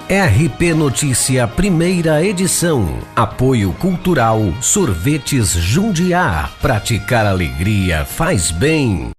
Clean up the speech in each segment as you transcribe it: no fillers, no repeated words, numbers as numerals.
RP Notícia, primeira edição. Apoio Cultural Sorvetes Jundiá. Praticar alegria faz bem.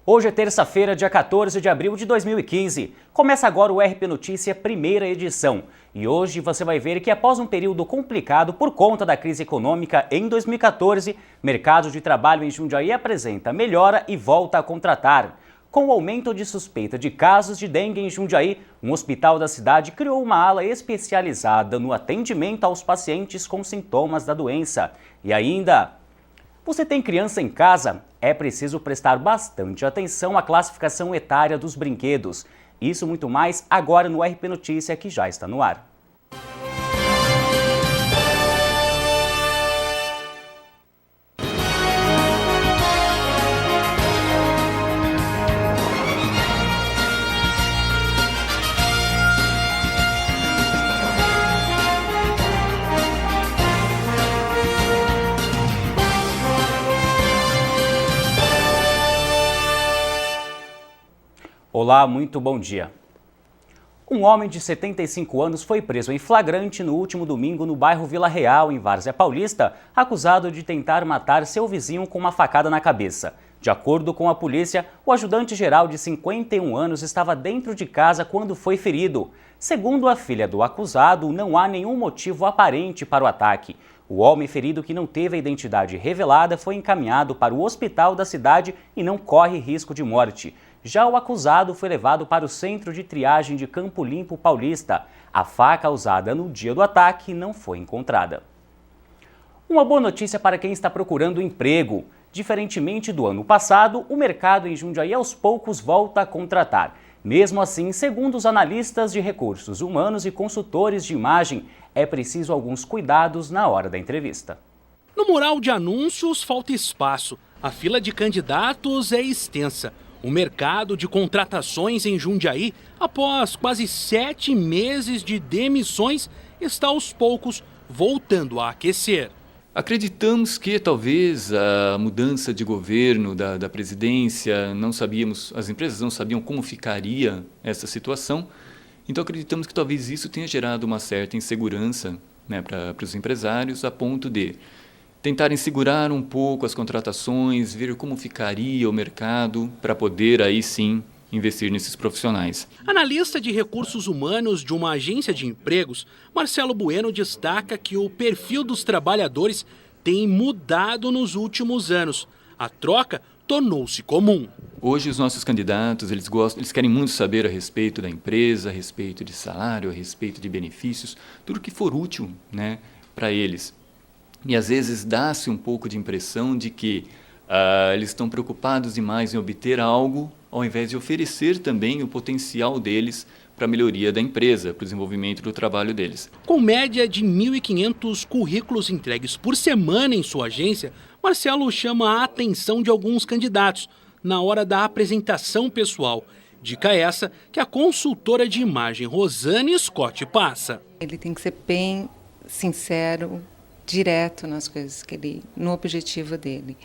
Hoje é terça-feira, dia 14 de abril de 2015. Começa agora o RP Notícia, primeira edição. E hoje você vai ver que após um período complicado por conta da crise econômica em 2014, mercado de trabalho em Jundiaí apresenta melhora e volta a contratar. Com o aumento de suspeita de casos de dengue em Jundiaí, um hospital da cidade criou uma ala especializada no atendimento aos pacientes com sintomas da doença. E ainda, você tem criança em casa? É preciso prestar bastante atenção à classificação etária dos brinquedos. Isso e muito mais agora no RP Notícia, que já está no ar. Olá, muito bom dia. Um homem de 75 anos foi preso em flagrante no último domingo no bairro Vila Real, em Várzea Paulista, acusado de tentar matar seu vizinho com uma facada na cabeça. De acordo com a polícia, o ajudante-geral de 51 anos estava dentro de casa quando foi ferido. Segundo a filha do acusado, não há nenhum motivo aparente para o ataque. O homem ferido, que não teve a identidade revelada, foi encaminhado para o hospital da cidade e não corre risco de morte. Já o acusado foi levado para o centro de triagem de Campo Limpo Paulista. A faca usada no dia do ataque não foi encontrada. Uma boa notícia para quem está procurando emprego. Diferentemente do ano passado, o mercado em Jundiaí aos poucos volta a contratar. Mesmo assim, segundo os analistas de recursos humanos e consultores de imagem, é preciso alguns cuidados na hora da entrevista. No mural de anúncios falta espaço. A fila de candidatos é extensa. O mercado de contratações em Jundiaí, após quase 7 meses de demissões, está aos poucos voltando a aquecer. Acreditamos que talvez a mudança de governo da presidência, as empresas não sabiam como ficaria essa situação, então acreditamos que talvez isso tenha gerado uma certa insegurança, né, para os empresários, a ponto de tentarem segurar um pouco as contratações, ver como ficaria o mercado para poder aí sim investir nesses profissionais. Analista de recursos humanos de uma agência de empregos, Marcelo Bueno destaca que o perfil dos trabalhadores tem mudado nos últimos anos. A troca tornou-se comum. Hoje os nossos candidatos, eles querem muito saber a respeito da empresa, a respeito de salário, a respeito de benefícios, tudo que for útil, né, para eles. E às vezes dá-se um pouco de impressão de que eles estão preocupados demais em obter algo, ao invés de oferecer também o potencial deles para a melhoria da empresa, para o desenvolvimento do trabalho deles. Com média de 1.500 currículos entregues por semana em sua agência, Marcelo chama a atenção de alguns candidatos na hora da apresentação pessoal. Dica essa que a consultora de imagem Rosane Scott passa. Ele tem que ser bem sincero, direto nas coisas no objetivo dele.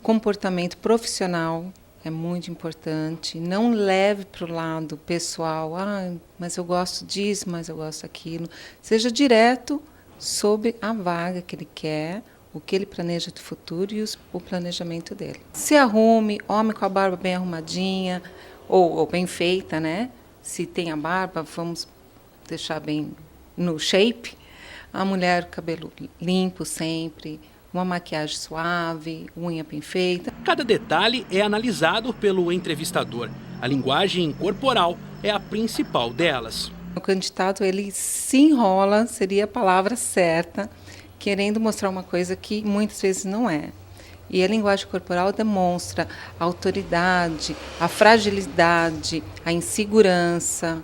Comportamento profissional é muito importante. Não leve para o lado pessoal. Mas eu gosto disso, mas eu gosto daquilo. Seja direto sobre a vaga que ele quer, o que ele planeja do futuro e o planejamento dele. Se arrume, homem com a barba bem arrumadinha ou bem feita, né? Se tem a barba, vamos deixar bem no shape. A mulher, cabelo limpo sempre, uma maquiagem suave, unha bem feita. Cada detalhe é analisado pelo entrevistador. A linguagem corporal é a principal delas. O candidato, ele se enrola, seria a palavra certa, querendo mostrar uma coisa que muitas vezes não é. E a linguagem corporal demonstra a autoridade, a fragilidade, a insegurança,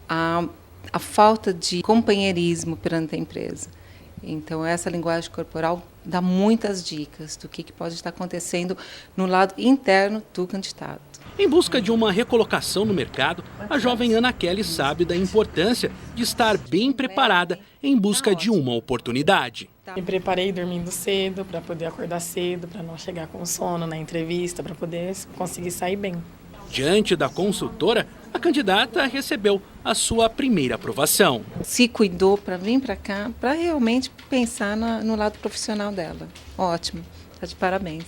a falta de companheirismo perante a empresa. Então, essa linguagem corporal dá muitas dicas do que pode estar acontecendo no lado interno do candidato. Em busca de uma recolocação no mercado, a jovem Ana Kelly sabe da importância de estar bem preparada em busca de uma oportunidade. Me preparei dormindo cedo para poder acordar cedo, para não chegar com sono na entrevista, para poder conseguir sair bem. Diante da consultora, a candidata recebeu a sua primeira aprovação. Se cuidou para vir para cá, para realmente pensar no lado profissional dela. Ótimo, está de parabéns.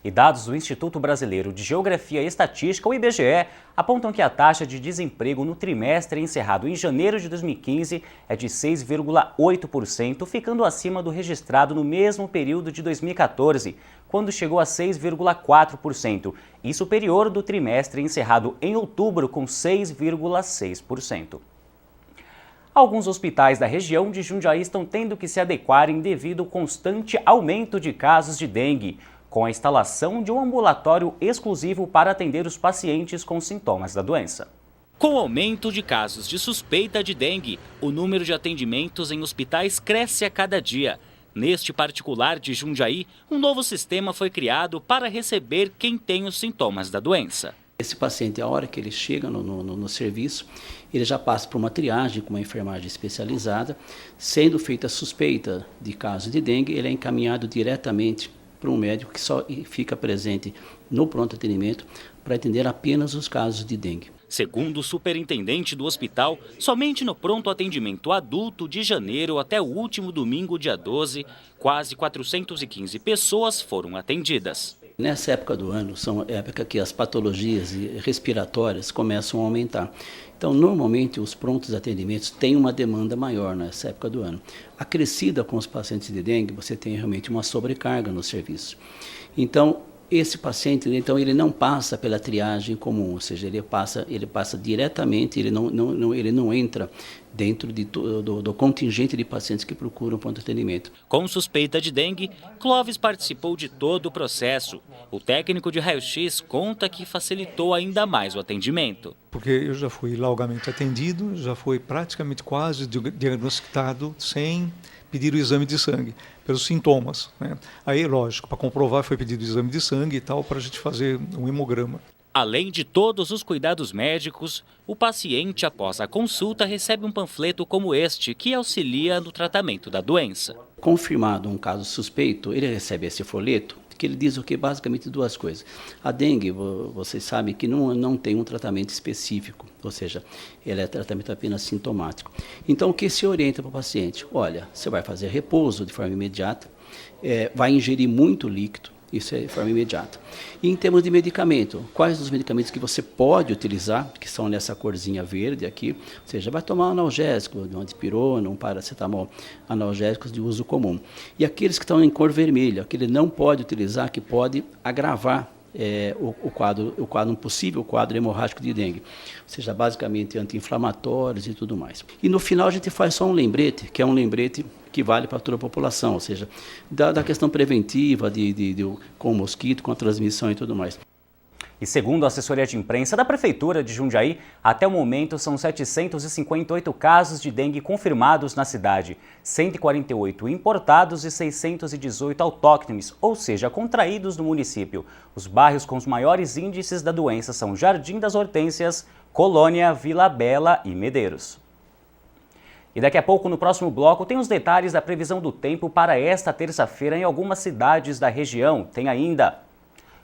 E dados do Instituto Brasileiro de Geografia e Estatística, o IBGE, apontam que a taxa de desemprego no trimestre encerrado em janeiro de 2015 é de 6,8%, ficando acima do registrado no mesmo período de 2014, quando chegou a 6,4%, e superior do trimestre encerrado em outubro, com 6,6%. Alguns hospitais da região de Jundiaí estão tendo que se adequarem devido ao constante aumento de casos de dengue, com a instalação de um ambulatório exclusivo para atender os pacientes com sintomas da doença. Com o aumento de casos de suspeita de dengue, o número de atendimentos em hospitais cresce a cada dia. Neste particular de Jundiaí, um novo sistema foi criado para receber quem tem os sintomas da doença. Esse paciente, a hora que ele chega no serviço, ele já passa por uma triagem com uma enfermagem especializada. Sendo feita a suspeita de caso de dengue, ele é encaminhado diretamente para um médico que só fica presente no pronto atendimento para atender apenas os casos de dengue. Segundo o superintendente do hospital, somente no pronto atendimento adulto de janeiro até o último domingo, dia 12, quase 415 pessoas foram atendidas. Nessa época do ano, são época que as patologias respiratórias começam a aumentar. Então, normalmente, os prontos atendimentos têm uma demanda maior nessa época do ano. Acrescida com os pacientes de dengue, você tem realmente uma sobrecarga no serviço. Então, esse paciente, então, ele não passa pela triagem comum, ou seja, ele passa diretamente, ele não entra dentro do contingente de pacientes que procuram pronto atendimento. Com suspeita de dengue, Clóvis participou de todo o processo. O técnico de raio-x conta que facilitou ainda mais o atendimento. Porque eu já fui largamente atendido, já fui praticamente quase diagnosticado sem pedir o exame de sangue, pelos sintomas, né? Aí, lógico, para comprovar foi pedido o exame de sangue e tal, para a gente fazer um hemograma. Além de todos os cuidados médicos, o paciente, após a consulta, recebe um panfleto como este, que auxilia no tratamento da doença. Confirmado um caso suspeito, ele recebe esse folheto, que ele diz o que? Basicamente duas coisas. A dengue, vocês sabem que não tem um tratamento específico, ou seja, ele é tratamento apenas sintomático. Então, o que se orienta para o paciente? Olha, você vai fazer repouso de forma imediata, vai ingerir muito líquido, isso é de forma imediata. E em termos de medicamento, quais os medicamentos que você pode utilizar, que são nessa corzinha verde aqui, ou seja, vai tomar um analgésico, um antipirona, um paracetamol, analgésicos de uso comum. E aqueles que estão em cor vermelha, que ele não pode utilizar, que pode agravar um possível quadro hemorrágico de dengue, ou seja, basicamente anti-inflamatórios e tudo mais. E no final a gente faz só um lembrete, que é um lembrete que vale para toda a população, ou seja, da questão preventiva com o mosquito, com a transmissão e tudo mais. E segundo a assessoria de imprensa da Prefeitura de Jundiaí, até o momento são 758 casos de dengue confirmados na cidade, 148 importados e 618 autóctones, ou seja, contraídos no município. Os bairros com os maiores índices da doença são Jardim das Hortênsias, Colônia, Vila Bela e Medeiros. E daqui a pouco, no próximo bloco, tem os detalhes da previsão do tempo para esta terça-feira em algumas cidades da região. Tem ainda: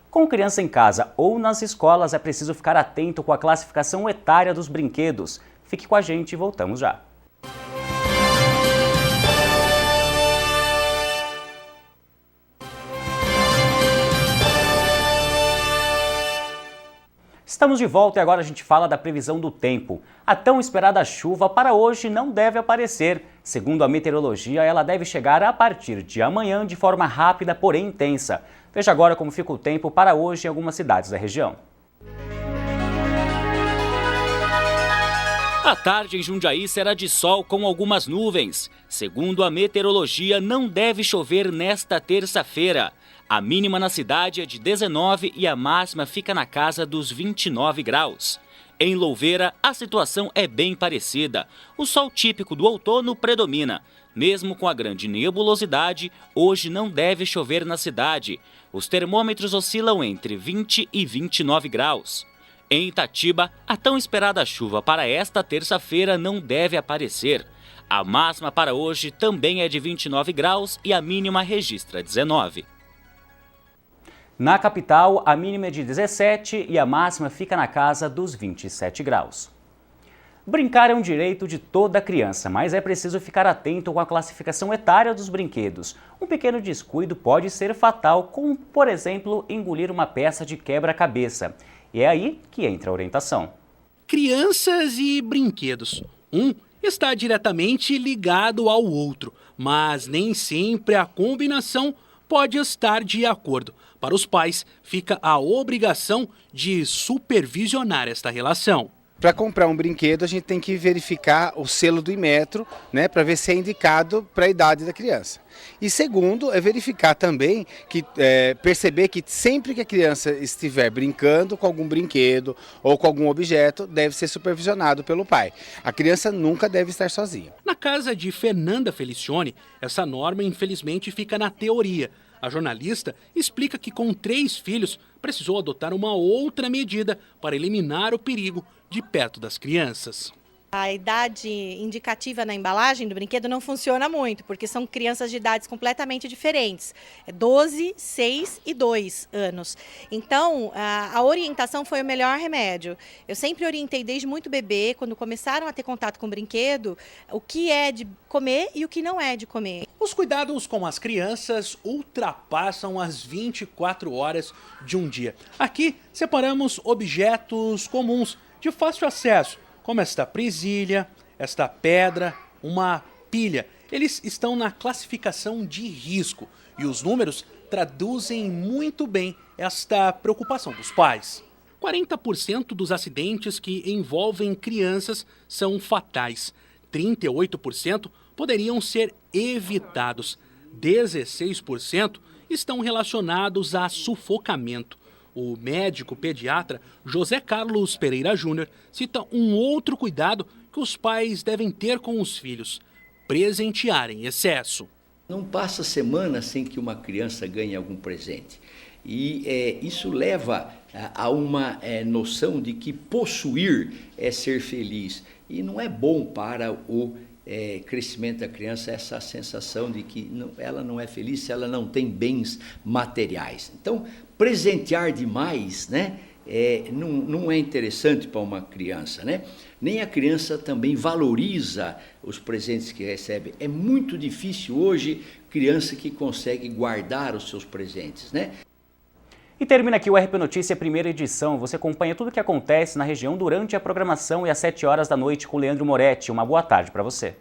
com criança em casa ou nas escolas, é preciso ficar atento com a classificação etária dos brinquedos. Fique com a gente e voltamos já. Estamos de volta e agora a gente fala da previsão do tempo. A tão esperada chuva para hoje não deve aparecer. Segundo a meteorologia, ela deve chegar a partir de amanhã de forma rápida, porém intensa. Veja agora como fica o tempo para hoje em algumas cidades da região. A tarde em Jundiaí será de sol com algumas nuvens. Segundo a meteorologia, não deve chover nesta terça-feira. A mínima na cidade é de 19 e a máxima fica na casa dos 29 graus. Em Louveira, a situação é bem parecida. O sol típico do outono predomina. Mesmo com a grande nebulosidade, hoje não deve chover na cidade. Os termômetros oscilam entre 20 e 29 graus. Em Itatiba, a tão esperada chuva para esta terça-feira não deve aparecer. A máxima para hoje também é de 29 graus e a mínima registra 19. Na capital, a mínima é de 17 e a máxima fica na casa dos 27 graus. Brincar é um direito de toda criança, mas é preciso ficar atento com a classificação etária dos brinquedos. Um pequeno descuido pode ser fatal, como, por exemplo, engolir uma peça de quebra-cabeça. E é aí que entra a orientação. Crianças e brinquedos. Um está diretamente ligado ao outro, mas nem sempre a combinação pode estar de acordo. Para os pais, fica a obrigação de supervisionar esta relação. Para comprar um brinquedo, a gente tem que verificar o selo do Inmetro, né, para ver se é indicado para a idade da criança. E segundo, é verificar também, perceber que sempre que a criança estiver brincando com algum brinquedo ou com algum objeto, deve ser supervisionado pelo pai. A criança nunca deve estar sozinha. Na casa de Fernanda Felicione, essa norma infelizmente fica na teoria. A jornalista explica que com 3 filhos precisou adotar uma outra medida para eliminar o perigo de perto das crianças. A idade indicativa na embalagem do brinquedo não funciona muito, porque são crianças de idades completamente diferentes. 12, 6 e 2 anos. Então, a orientação foi o melhor remédio. Eu sempre orientei desde muito bebê, quando começaram a ter contato com o brinquedo, o que é de comer e o que não é de comer. Os cuidados com as crianças ultrapassam as 24 horas de um dia. Aqui separamos objetos comuns de fácil acesso, como esta presilha, esta pedra, uma pilha. Eles estão na classificação de risco e os números traduzem muito bem esta preocupação dos pais. 40% dos acidentes que envolvem crianças são fatais. 38% poderiam ser evitados. 16% estão relacionados a sufocamento. O médico pediatra José Carlos Pereira Júnior cita um outro cuidado que os pais devem ter com os filhos: presentear em excesso. Não passa semana sem que uma criança ganhe algum presente. E isso leva a uma noção de que possuir é ser feliz. E não é bom para o crescimento da criança essa sensação de que ela não é feliz se ela não tem bens materiais. Então, presentear demais, né, não é interessante para uma criança, né? Nem a criança também valoriza os presentes que recebe. É muito difícil hoje criança que consegue guardar os seus presentes, né? E termina aqui o RP Notícia, primeira edição. Você acompanha tudo o que acontece na região durante a programação e às 7 horas da noite com o Leandro Moretti. Uma boa tarde para você.